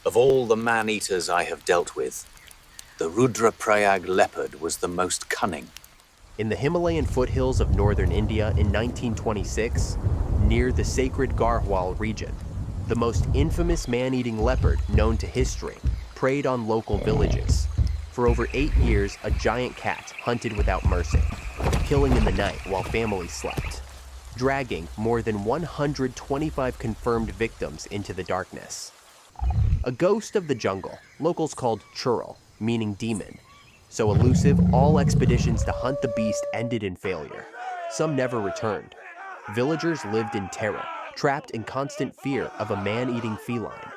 Of all the man-eaters I have dealt with, the Rudraprayag leopard was the most cunning. In the Himalayan foothills of northern India in 1926, near the sacred Garhwal region, the most infamous man-eating leopard known to history preyed on local villages. For over 8 years, a giant cat hunted without mercy, killing in the night while families slept, dragging more than 125 confirmed victims into the darkness. A ghost of the jungle, locals called Churel, meaning demon. So elusive, all expeditions to hunt the beast ended in failure. Some never returned. Villagers lived in terror, trapped in constant fear of a man-eating feline.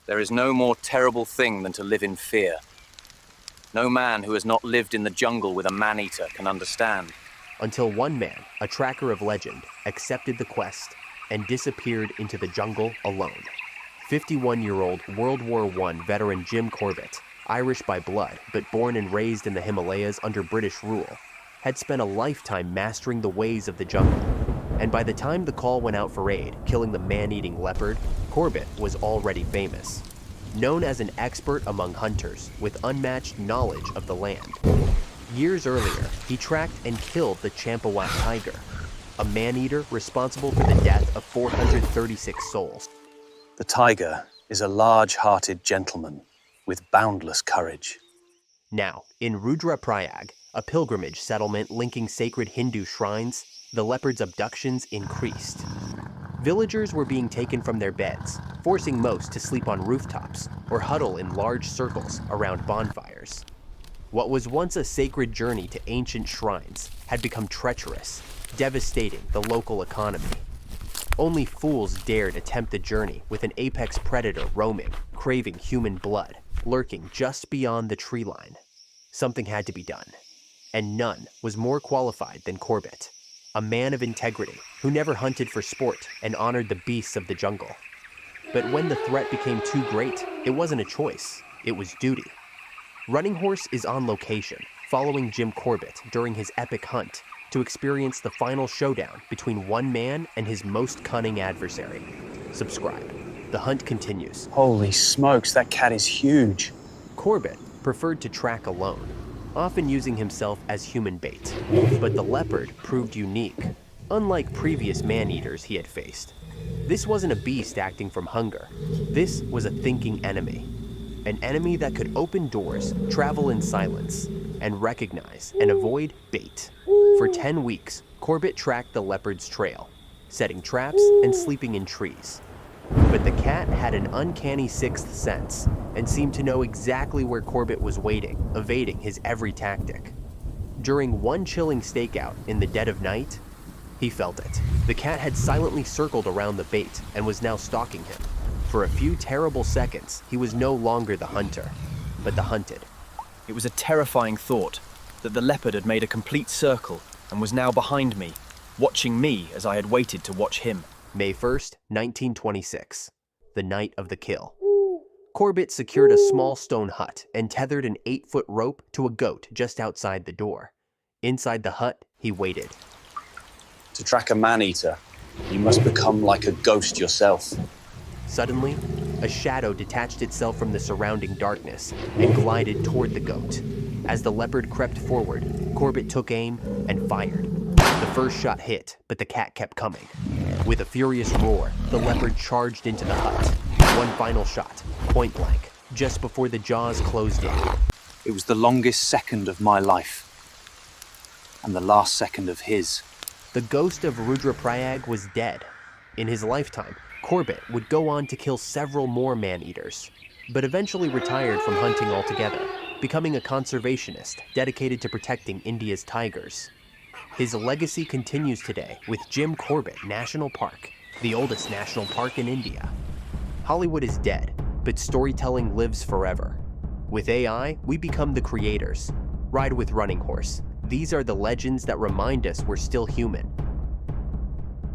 There is no more terrible thing than to live in fear. No man who has not lived in the jungle with a man-eater can understand. Until one man, a tracker of legend, accepted the quest and disappeared into the jungle alone. 51-year-old World War I veteran Jim Corbett, Irish by blood but born and raised in the Himalayas under British rule, had spent a lifetime mastering the ways of the jungle. And by the time the call went out for aid, killing the man-eating leopard, Corbett was already famous. Known as an expert among hunters with unmatched knowledge of the land. Years earlier, he tracked and killed the Champawat tiger, a man-eater responsible for the death of 436 souls. The tiger is a large-hearted gentleman with boundless courage. Now, in Rudraprayag, a pilgrimage settlement linking sacred Hindu shrines, the leopard's abductions increased. Villagers were being taken from their beds, forcing most to sleep on rooftops or huddle in large circles around bonfires. What was once a sacred journey to ancient shrines had become treacherous, devastating the local economy. Only fools dared attempt the journey with an apex predator roaming, craving human blood, lurking just beyond the tree line. Something had to be done, and none was more qualified than Corbett, a man of integrity who never hunted for sport and honored the beasts of the jungle. But when the threat became too great, it wasn't a choice, it was duty. RunningHorse is on location, following Jim Corbett during his epic hunt to experience the final showdown between one man and his most cunning adversary. Subscribe. The hunt continues. Holy smokes, that cat is huge. Corbett preferred to track alone, often using himself as human bait. But the leopard proved unique, unlike previous man-eaters he had faced. This wasn't a beast acting from hunger. This was a thinking enemy. An enemy that could open doors, travel in silence, and recognize and avoid bait. For 10 weeks, Corbett tracked the leopard's trail, setting traps and sleeping in trees. But the cat had an uncanny sixth sense and seemed to know exactly where Corbett was waiting, evading his every tactic. During one chilling stakeout in the dead of night, he felt it. The cat had silently circled around the bait and was now stalking him. For a few terrible seconds, he was no longer the hunter, but the hunted. It was a terrifying thought that the leopard had made a complete circle and was now behind me, watching me as I had waited to watch him. May 1st, 1926, the night of the kill. Corbett secured a small stone hut and tethered an 8-foot rope to a goat just outside the door. Inside the hut, he waited. To track a man-eater, you must become like a ghost yourself. Suddenly, a shadow detached itself from the surrounding darkness and glided toward the goat. As the leopard crept forward, Corbett took aim and fired. The first shot hit, but the cat kept coming. With a furious roar, the leopard charged into the hut. One final shot, point blank, just before the jaws closed in. It was the longest second of my life, and the last second of his. The ghost of Rudraprayag was dead. In his lifetime, Corbett would go on to kill several more man-eaters, but eventually retired from hunting altogether, becoming a conservationist dedicated to protecting India's tigers. His legacy continues today with Jim Corbett National Park, the oldest national park in India. Hollywood is dead, but storytelling lives forever. With AI, we become the creators. Ride with RunningHorse. These are the legends that remind us we're still human,